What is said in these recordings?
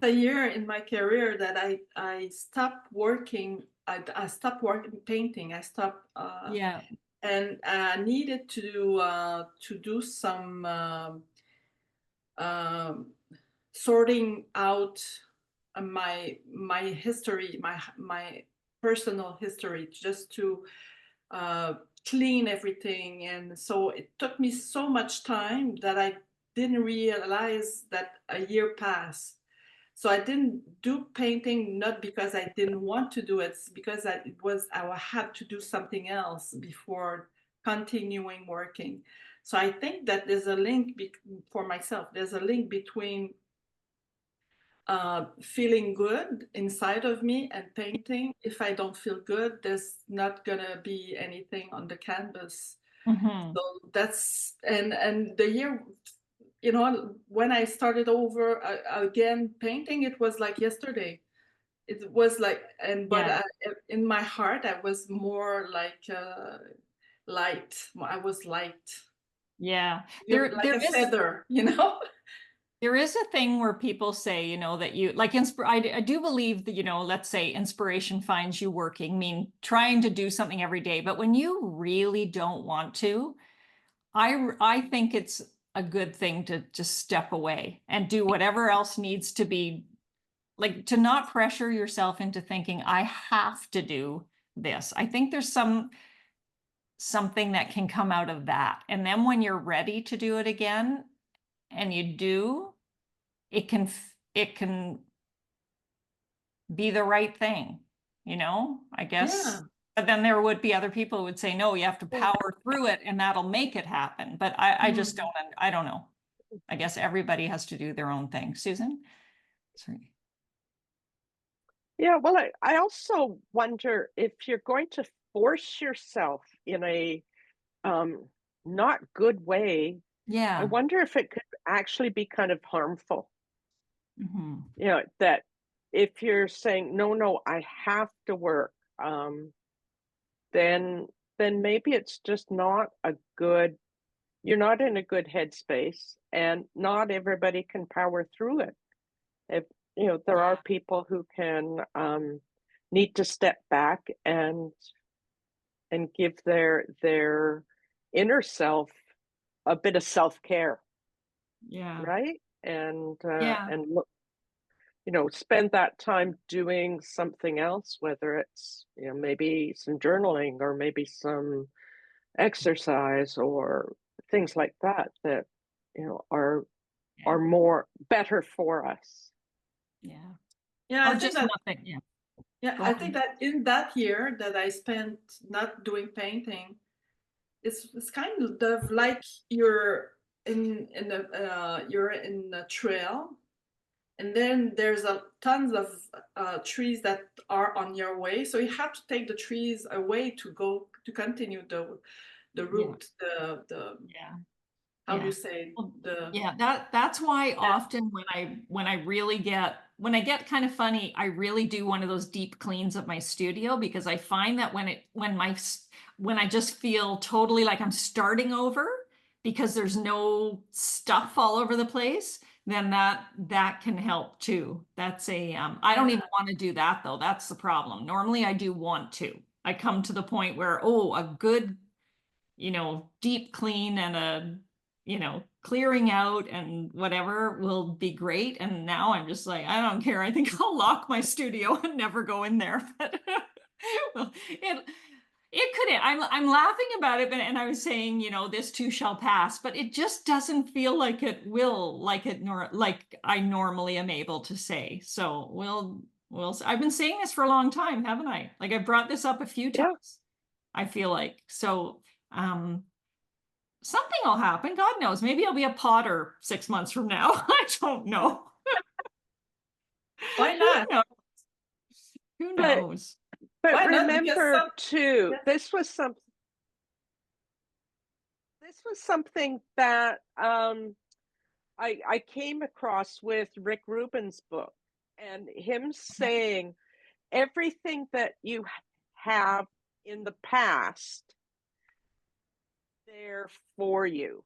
a year in my career that I stopped working. I stopped working painting. I stopped, Yeah. and I needed to do some um, sorting out my history, my personal history, just to uh, clean everything. And so it took me so much time that I didn't realize that a year passed. So I didn't do painting not because I didn't want to do it, it's because I had to do something else before continuing working. So I think that there's a link for myself. There's a link between feeling good inside of me and painting. If I don't feel good, there's not gonna be anything on the canvas. Hmm. So that's and the year, when I started over again painting, it was like yesterday. It was like, but Yeah. in my heart, I was more like light. I was light, Yeah. like There a is feather. there is a thing where people say, that you like I do believe that, let's say inspiration finds you working, mean trying to do something every day. But when you really don't want to, I think it's a good thing to just step away and do whatever else needs to be, like, to not pressure yourself into thinking I have to do this. I think there's something that can come out of that. And then when you're ready to do it again and you do, it can be the right thing, I guess. Yeah. But then there would be other people who would say, no, you have to power through it and that'll make it happen. But I just Mm. I don't know. I guess everybody has to do their own thing. Susan? Sorry. Yeah, well, I also wonder if you're going to force yourself in a um, not good way, I Yeah. wonder if it could actually be kind of harmful. Hmm. That if you're saying, no, no, I have to work, then maybe it's just not a good, you're not in a good headspace, and not everybody can power through it. If there are Yeah. people who can need to step back and give their inner self a bit of self-care, Yeah. right? Yeah. And look, spend that time doing something else, whether it's maybe some journaling or maybe some exercise or things like that are Yeah. more better for us. Yeah. Yeah, I Or think just that nothing. Yeah. Yeah, Go I think on. that in that year that I spent not doing painting, it's kind of like you're in a trail, and then there's a tons of trees that are on your way, so you have to take the trees away to continue the Yeah. route, the Yeah. how do you Yeah. say, Well, the yeah, that's why yeah. often when I get kind of funny, I really do one of those deep cleans of my studio, because I find that when I just feel totally like I'm starting over because there's no stuff all over the place, then that can help too. That's I don't Yeah. even want to do that though. That's the problem. Normally I do want to. I come to the point where, oh, a good deep clean and clearing out and whatever will be great. And now I'm just like, I don't care. I think I'll lock my studio and never go in there. But well, it could. I'm laughing about it, and I was saying, this too shall pass. But it just doesn't feel like it will, like I normally am able to say. So I've been saying this for a long time, haven't I? Like I brought this up a few Yeah, times. I feel like so. Um, Something will happen. God knows. Maybe I'll be a potter 6 months from now. I don't know. Why Who not? knows? Who but knows? Why not? Because remember some too, yeah. this was something that I came across with Rick Rubin's book, and him saying everything that you have in the past there for you.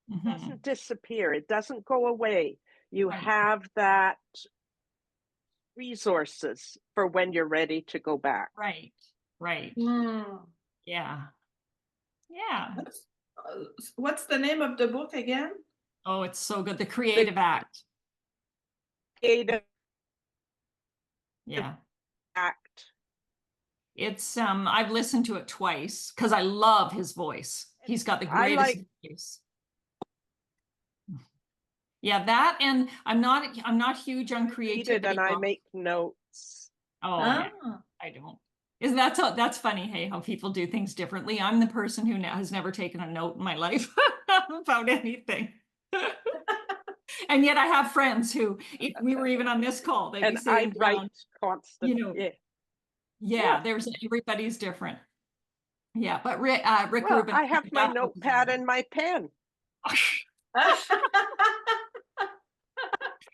It Mhm. doesn't disappear. It doesn't go away. you Right. have that resources for when you're ready to go back. Right. Right. Mm. Yeah. Yeah. What's the name of the book again? Oh, it's so good. The Creative Act. Creative Yeah. act. It's I've listened to it twice because I love his voice. He's got the I greatest like- voice. Yeah, that, and I'm not huge on Read it creativity and I books. make notes. Oh, yeah, Ah. I don't. Isn't that so? That's funny, hey, how people do things differently. I'm the person who has never taken a note in my life about anything. And yet I have friends who, if we were even on this call, they'd be And I sitting write down. constantly. You know, Yeah. Yeah, there's everybody's different. Yeah, but Rick Well, Rubin. I have my notepad and my pen.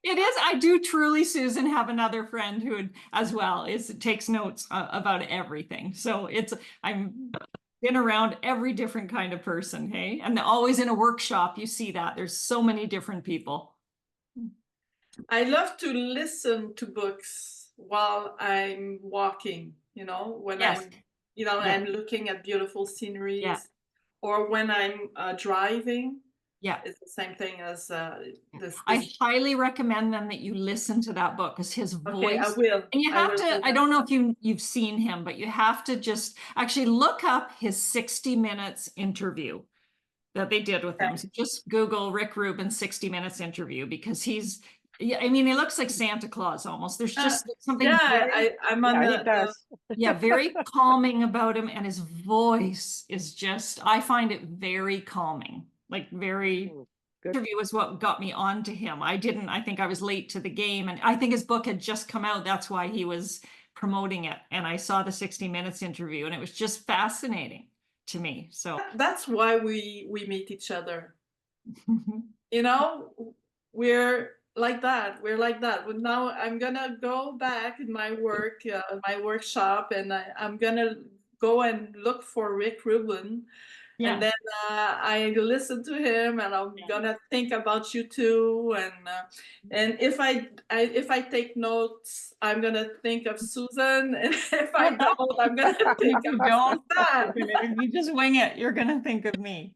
It is. I do truly, Susan, have another friend who as well takes notes about everything. So I'm been around every different kind of person, hey? And always in a workshop, you see that. There's so many different people. I love to listen to books while I'm walking, when Yes. I'm looking at beautiful sceneries, Yeah. or when I'm driving. Yeah. It's the same thing as this. I highly recommend them that you listen to that book because his voice. Okay, I will. And you I have will do to, I that. don't know if you've seen him, but you have to just actually look up his 60 Minutes interview that they did with him. So just Google Rick Rubin 60 Minutes interview because he looks like Santa Claus almost. There's just something I'm on he does. very calming about him, and his voice is just, I find it very calming, like very. Good. Interview was what got me onto him. I think I was late to the game, and I think his book had just come out. That's why he was promoting it. And I saw the 60 Minutes interview, and it was just fascinating to me. So that's why we meet each other. We're like that. But now I'm gonna go back in my work, my workshop, and I'm gonna go and look for Rick Rubin. Yeah. And then I listen to him, and I'm gonna think about you too. And if I take notes, I'm gonna think of Susan. And if I don't, I'm gonna think of Susan. If you just wing it, you're gonna think of me.